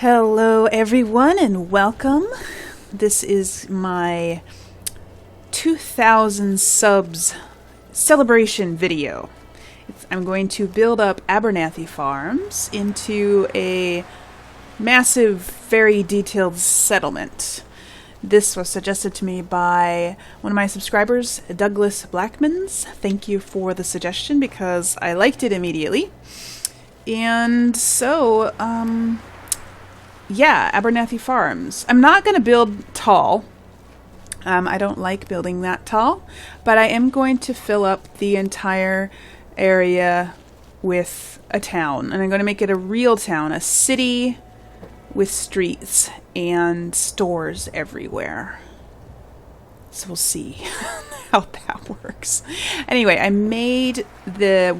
Hello everyone and welcome. This is my 2000 subs celebration video. I'm going to build up Abernathy Farms into a massive, very detailed settlement. This was suggested to me by one of my subscribers, Douglas Blackmans. Thank you for the suggestion because I liked it immediately. And so, yeah, Abernathy Farms. I'm not going to build tall. I don't like building that tall, but I am going to fill up the entire area with a town. And I'm going to make it a real town, a city with streets and stores everywhere. So we'll see how that works. Anyway, I made the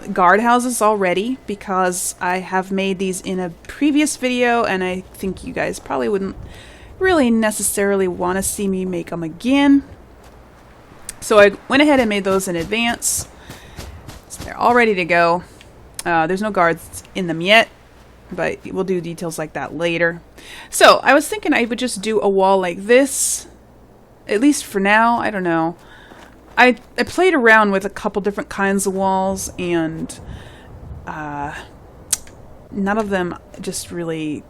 guardhouses already because I have made these in a previous video and I think you guys probably wouldn't really necessarily want to see me make them again. So I went ahead and made those in advance. So they're all ready to go. There's no guards in them yet, but we'll do details like that later. So I was thinking I would just do a wall like this, at least for now. I don't know. I played around with a couple different kinds of walls, and none of them just really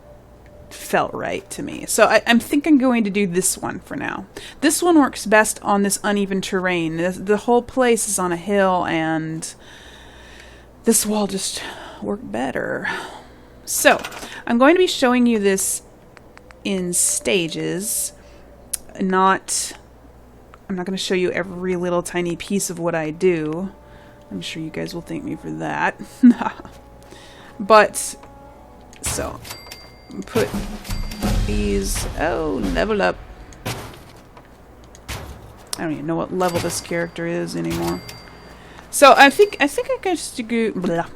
felt right to me. So I'm thinking I'm going to do this one for now. This one works best on this uneven terrain. The whole place is on a hill, and this wall just worked better. So I'm going to be showing you this in stages, I'm not going to show you every little tiny piece of what I do. I'm sure you guys will thank me for that. But, so, put these, level up. I don't even know what level this character is anymore. So, I think I can just do, blah.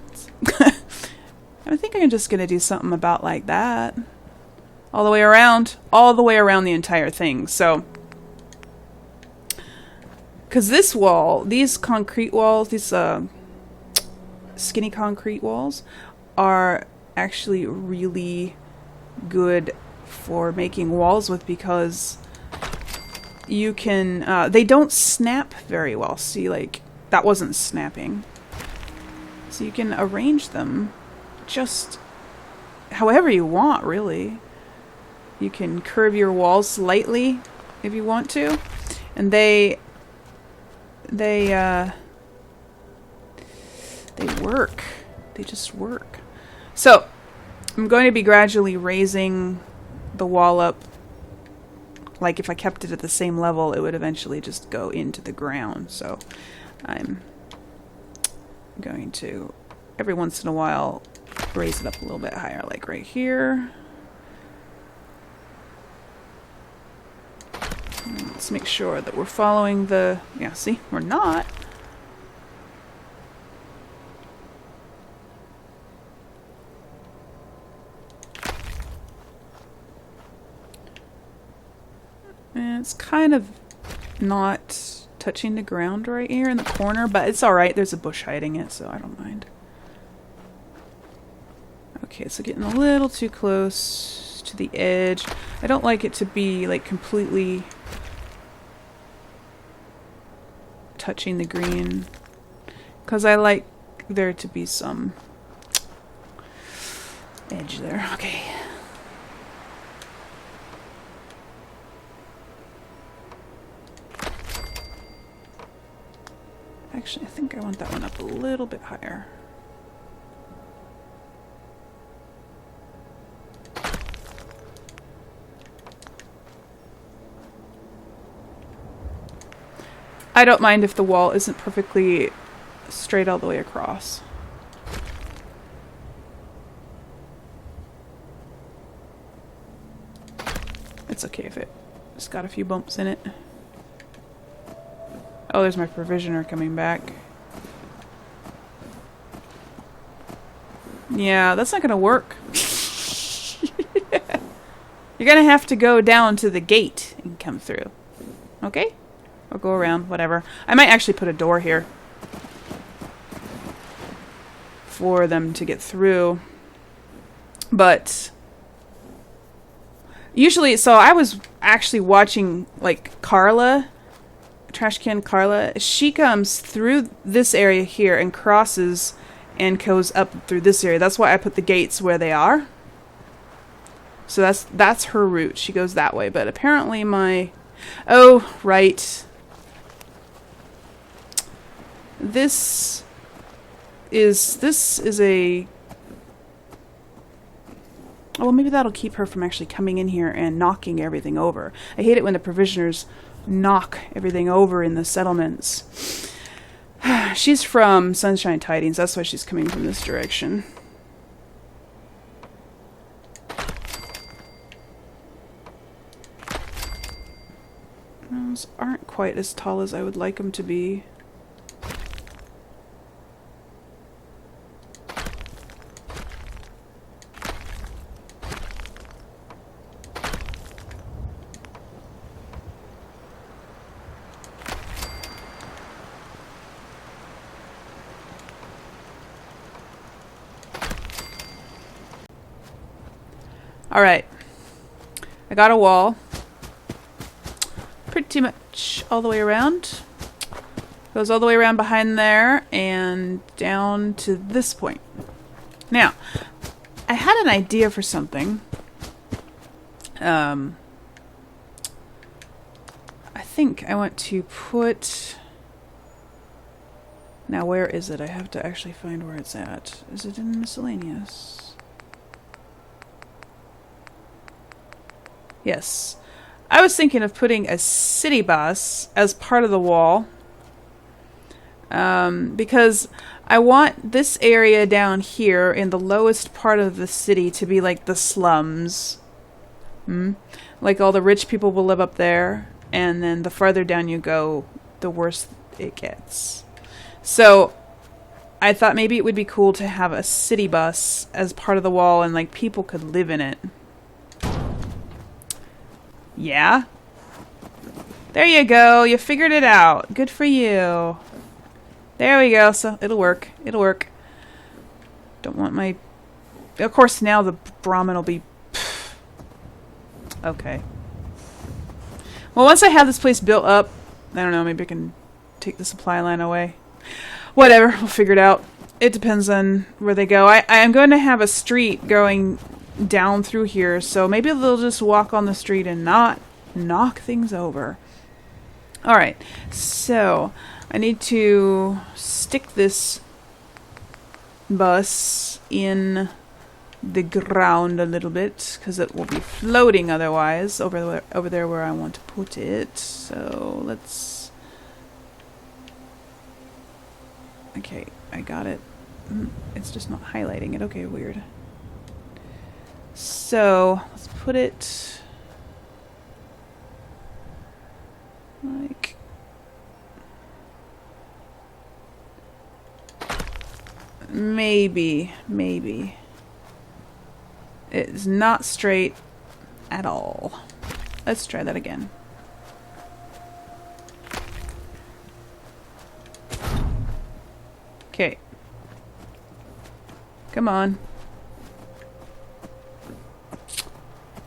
I think I'm just going to do something about like that. All the way around the entire thing, so. Because this wall, these concrete walls, these skinny concrete walls, are actually really good for making walls with because you can, they don't snap very well. See, like, that wasn't snapping. So you can arrange them just however you want, really. You can curve your walls slightly if you want to, and they work. They just work. So I'm going to be gradually raising the wall up. Like if I kept it at the same level, it would eventually just go into the ground. So I'm going to every once in a while raise it up a little bit higher, like right here. Let's make sure that we're following the... Yeah, see? We're not. And it's kind of not touching the ground right here in the corner, but it's alright. There's a bush hiding it, so I don't mind. Okay, so getting a little too close to the edge. I don't like it to be, like, completely touching the green, because I like there to be some edge there. Okay. Actually, I think I want that one up a little bit higher. I don't mind if the wall isn't perfectly straight all the way across. It's okay if it's got a few bumps in it. Oh, there's my provisioner coming back. Yeah, that's not gonna work. You're gonna have to go down to the gate and come through. Okay? Or go around, whatever. I might actually put a door here for them to get through. But Usually, so I was actually watching, like, Carla, Trash Can Carla. She comes through this area here and crosses and goes up through this area. That's why I put the gates where they are. So that's her route. She goes that way. But apparently my... Oh, right. This is a... Oh, well, maybe that'll keep her from actually coming in here and knocking everything over. I hate it when the provisioners knock everything over in the settlements. She's from Sunshine Tidings. That's why she's coming from this direction. Those aren't quite as tall as I would like them to be. Alright. I got a wall. Pretty much all the way around. Goes all the way around behind there and down to this point. Now, I had an idea for something. I think I want to put... Now, where is it? I have to actually find where it's at. Is it in miscellaneous? Yes. I was thinking of putting a city bus as part of the wall. Because I want this area down here in the lowest part of the city to be like the slums. Like all the rich people will live up there. And then the farther down you go, the worse it gets. So I thought maybe it would be cool to have a city bus as part of the wall and like people could live in it. Yeah? There you go. You figured it out. Good for you. There we go. So it'll work. It'll work. Don't want my... Of course, now the Brahmin will be... Okay. Well, once I have this place built up, I don't know, maybe I can take the supply line away. Whatever. We'll figure it out. It depends on where they go. I am going to have a street going down through here, so maybe they'll just walk on the street and not knock things over. Alright, so I need to stick this bus in the ground a little bit because it will be floating otherwise over there where I want to put it. So let's... Okay, I got it. It's just not highlighting it. Okay, weird. So let's put it like maybe it's not straight at all. Let's try that again. Okay, come on.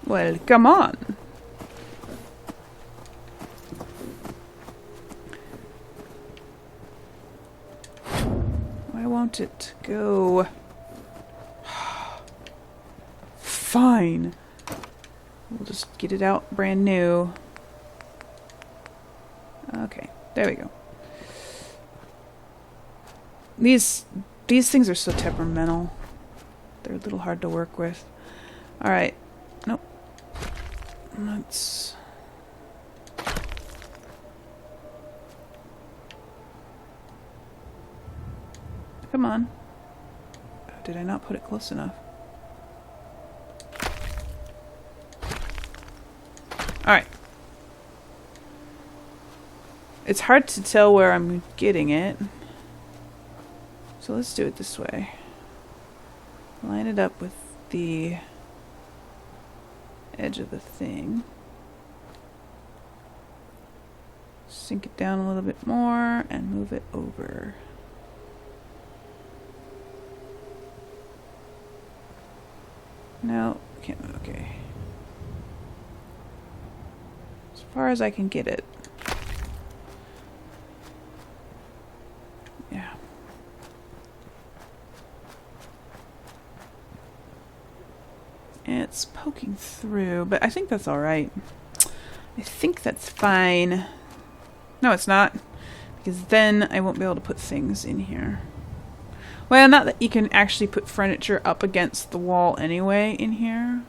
Well, come on. Why won't it go? Fine. We'll just get it out brand new. Okay, there we go. These things are so temperamental. They're a little hard to work with. Alright. Nope. Let's... Come on. Oh, did I not put it close enough? Alright. It's hard to tell where I'm getting it. So let's do it this way. Line it up with the edge of the thing. Sink it down a little bit more and move it over. No, can't. Okay. far as I can get it. Yeah. It's poking through, but I think that's alright. I think that's fine. No, it's not. Because then I won't be able to put things in here. Well, not that you can actually put furniture up against the wall anyway in here.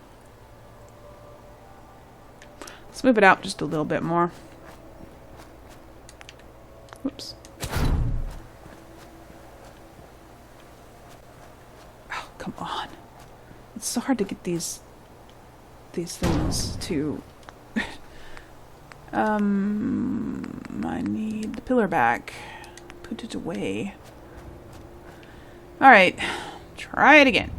Let's move it out just a little bit more. Whoops. Oh, come on. It's so hard to get these things to... I need the pillar back. Put it away. Alright. Try it again.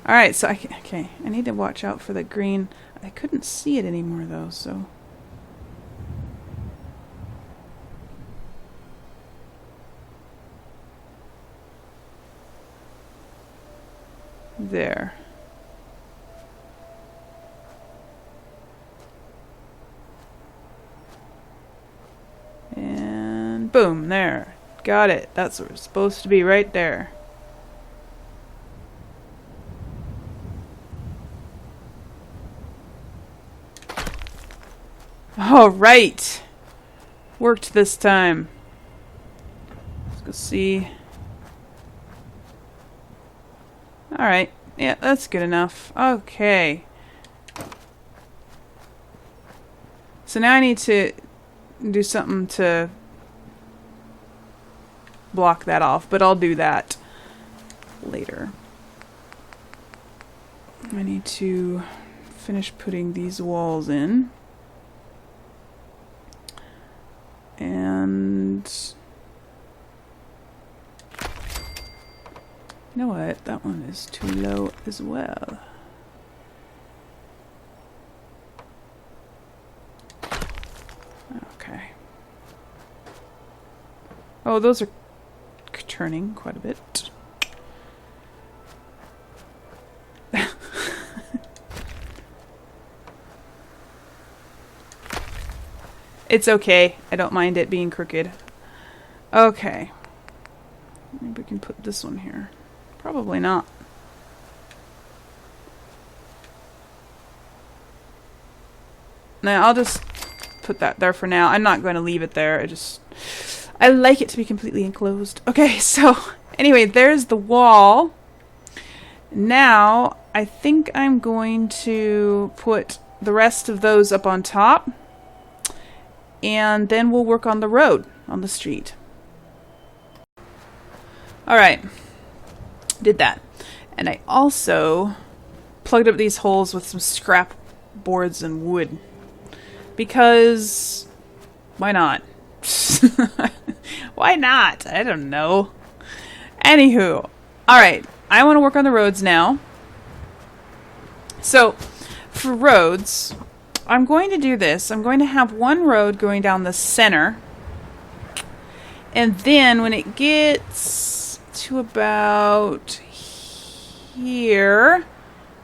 Alright, so okay, I need to watch out for the green. I couldn't see it anymore though, so... There. And boom, there. Got it. That's where it's supposed to be, right there. All right. Worked this time. Let's go see. Alright. Yeah, that's good enough. Okay. So now I need to do something to block that off, but I'll do that later. I need to finish putting these walls in. And... you know what? That one is too low as well. Okay. Oh, those are turning quite a bit. It's okay. I don't mind it being crooked. Okay. Maybe we can put this one here. Probably not. Now I'll just put that there for now. I'm not going to leave it there. I like it to be completely enclosed. Okay, so anyway, there's the wall. Now I think I'm going to put the rest of those up on top. And then we'll work on the road, on the street. Alright. Did that. And I also plugged up these holes with some scrap boards and wood. Because... why not? Why not? I don't know. Anywho. Alright. I want to work on the roads now. So, for roads... I'm going to do this. I'm going to have one road going down the center. And then when it gets to about here,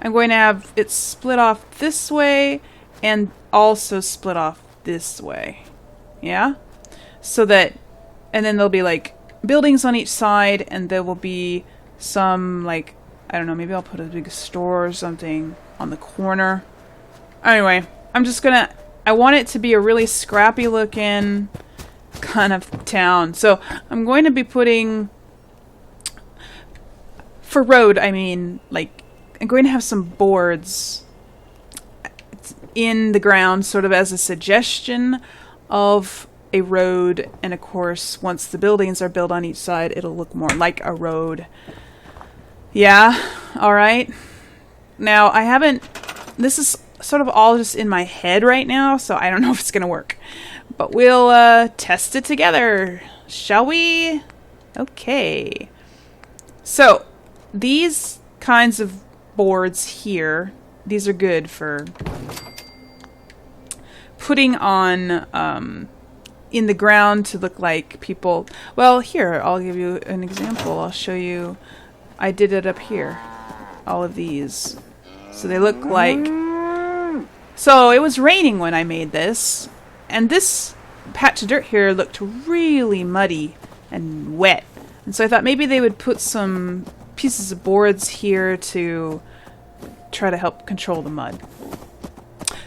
I'm going to have it split off this way and also split off this way. Yeah? So that, and then there'll be like buildings on each side, and there will be some like, I don't know, maybe I'll put a big store or something on the corner. Anyway. I'm just gonna... I want it to be a really scrappy looking kind of town. So I'm going to be putting... for road, I mean, like... I'm going to have some boards in the ground sort of as a suggestion of a road. And of course, once the buildings are built on each side, it'll look more like a road. Yeah? Alright. Now, I haven't... This is... sort of all just in my head right now, so I don't know if it's gonna work. But we'll test it together, shall we? Okay. So, these kinds of boards here, these are good for putting on in the ground to look like people. Well, here, I'll give you an example. I'll show you. I did it up here. All of these. So they look like... So it was raining when I made this. And this patch of dirt here looked really muddy and wet. And so I thought maybe they would put some pieces of boards here to try to help control the mud.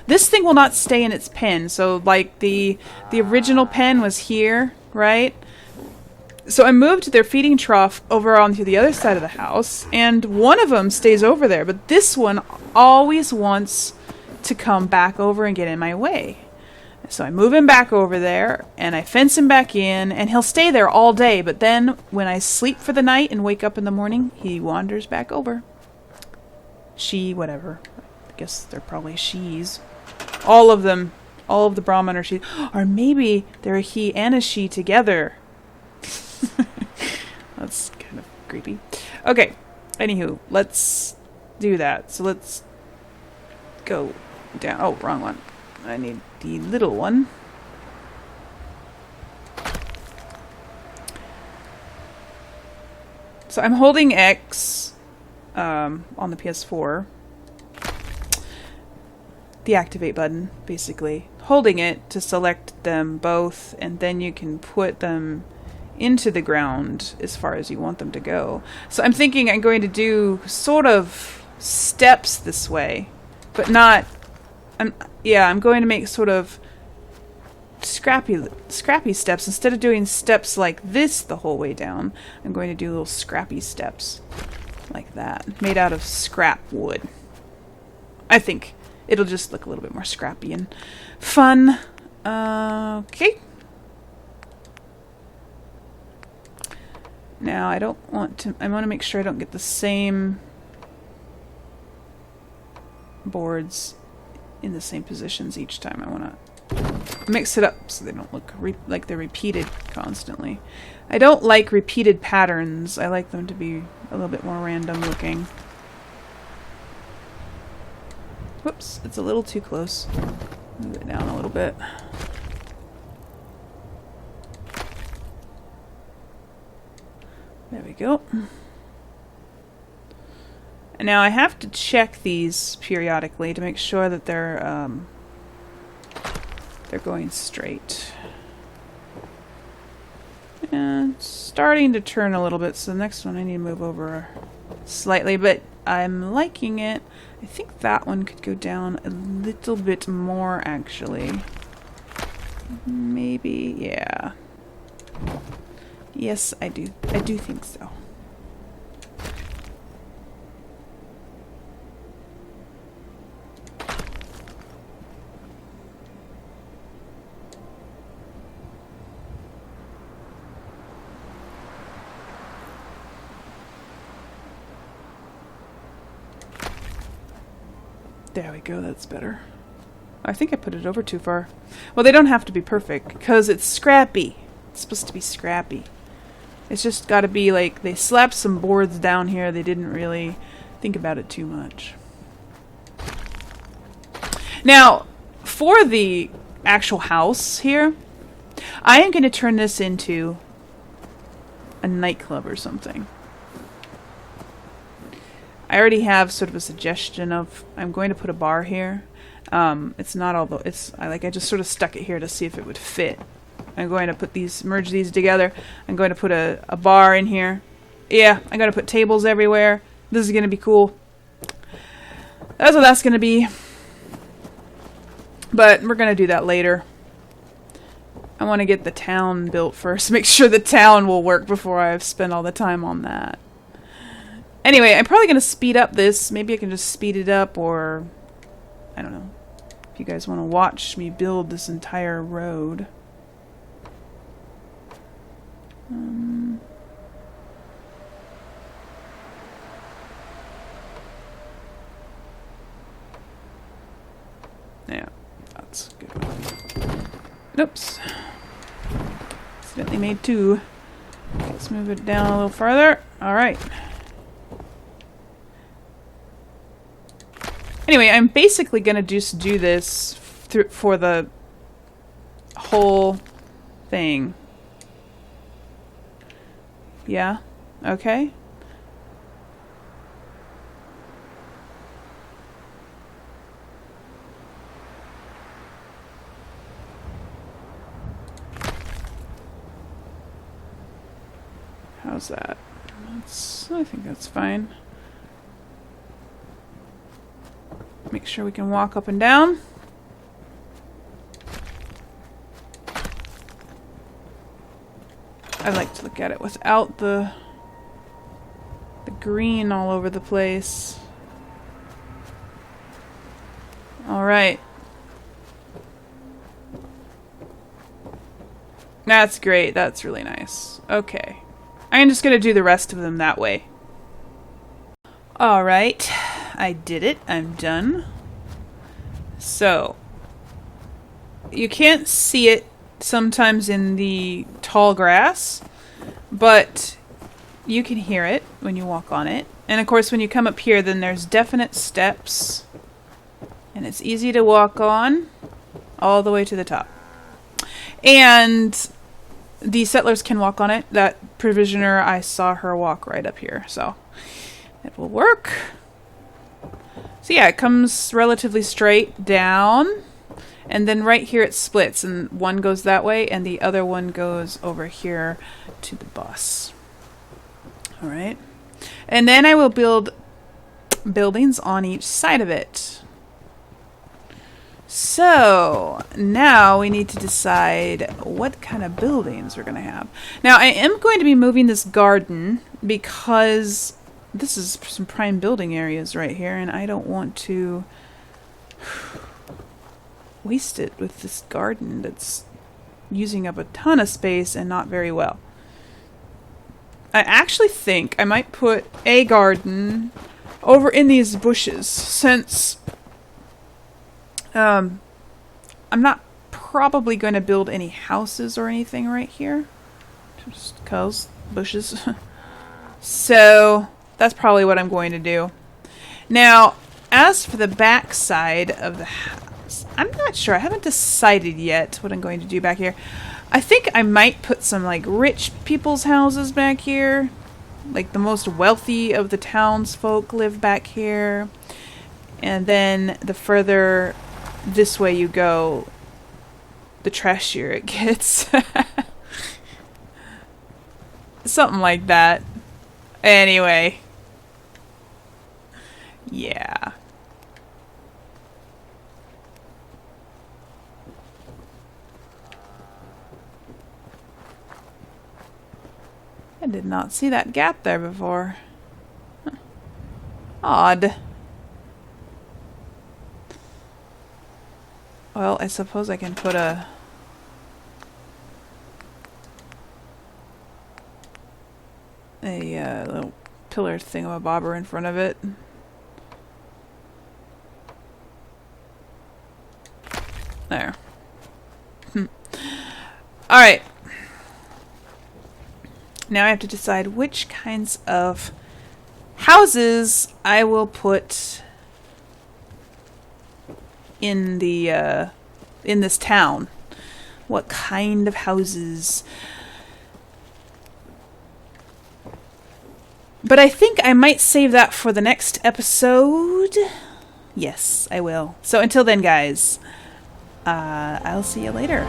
This thing will not stay in its pen. So like the original pen was here, right? So I moved their feeding trough over onto the other side of the house, and one of them stays over there, but this one always wants to come back over and get in my way. So I move him back over there, and I fence him back in, and he'll stay there all day, but then when I sleep for the night and wake up in the morning, he wanders back over. She, whatever. I guess they're probably she's. All of them, all of the Brahmin are she. Or maybe they're a he and a she together. That's kind of creepy. Okay, anywho, let's do that. So let's go down. Oh, wrong one. I need the little one. So I'm holding X on the PS4. The activate button, basically. Holding it to select them both, and then you can put them into the ground as far as you want them to go. So I'm thinking I'm going to do sort of steps this way, but not... I'm going to make sort of scrappy steps. Instead of doing steps like this the whole way down, I'm going to do little scrappy steps like that, made out of scrap wood. I think it'll just look a little bit more scrappy and fun. Okay. Now I don't want to... I want to make sure I don't get the same boards in the same positions each time. I want to mix it up so they don't look like they're repeated constantly. I don't like repeated patterns. I like them to be a little bit more random looking. Whoops, it's a little too close. Move it down a little bit. There we go. And now I have to check these periodically to make sure that they're going straight. And it's starting to turn a little bit, so the next one I need to move over slightly, but I'm liking it. I think that one could go down a little bit more, actually. Maybe, yeah. Yes, I do. I do think so. There we go, that's better. I think I put it over too far. Well, they don't have to be perfect, because it's scrappy. It's supposed to be scrappy. It's just got to be like, they slapped some boards down here, they didn't really think about it too much. Now, for the actual house here, I am going to turn this into a nightclub or something. I already have sort of a suggestion of, I'm going to put a bar here. It's not all the, I just sort of stuck it here to see if it would fit. I'm going to put these, merge these together. I'm going to put a bar in here. Yeah, I'm going to put tables everywhere. This is going to be cool. That's what that's going to be. But we're going to do that later. I want to get the town built first. Make sure the town will work before I spend all the time on that. Anyway, I'm probably going to speed up this. Maybe I can just speed it up, or I don't know. If you guys want to watch me build this entire road. Yeah, that's a good one. Oops. Accidentally made two. Let's move it down a little farther. Alright. Anyway, I'm basically going to just do this for the whole thing. Yeah? Okay. How's that? I think that's fine. Make sure we can walk up and down. I like to look at it without the green all over the place. Alright. That's great. That's really nice. Okay. I'm just going to do the rest of them that way. Alright. I did it. I'm done. So, you can't see it sometimes in the tall grass, but you can hear it when you walk on it. And of course, when you come up here, then there's definite steps, and it's easy to walk on all the way to the top. And the settlers can walk on it. That provisioner, I saw her walk right up here, so it will work. So yeah, it comes relatively straight down, and then right here it splits, and one goes that way, and the other one goes over here to the bus. Alright. And then I will build buildings on each side of it. So, now we need to decide what kind of buildings we're going to have. Now, I am going to be moving this garden because this is some prime building areas right here, and I don't want to waste it with this garden that's using up a ton of space and not very well. I actually think I might put a garden over in these bushes, since I'm not probably going to build any houses or anything right here. Just because bushes. So that's probably what I'm going to do. Now, as for the back side of the house, I'm not sure. I haven't decided yet what I'm going to do back here. I think I might put some like rich people's houses back here. Like the most wealthy of the townsfolk live back here. And then the further this way you go, the trashier it gets. Something like that. Anyway. Yeah. I did not see that gap there before. Huh. Odd. Well, I suppose I can put a little pillar thingamabobber in front of it. There. Alright. Now I have to decide which kinds of houses I will put in the in this town. What kind of houses? But I think I might save that for the next episode. Yes, I will. So until then, guys, I'll see you later.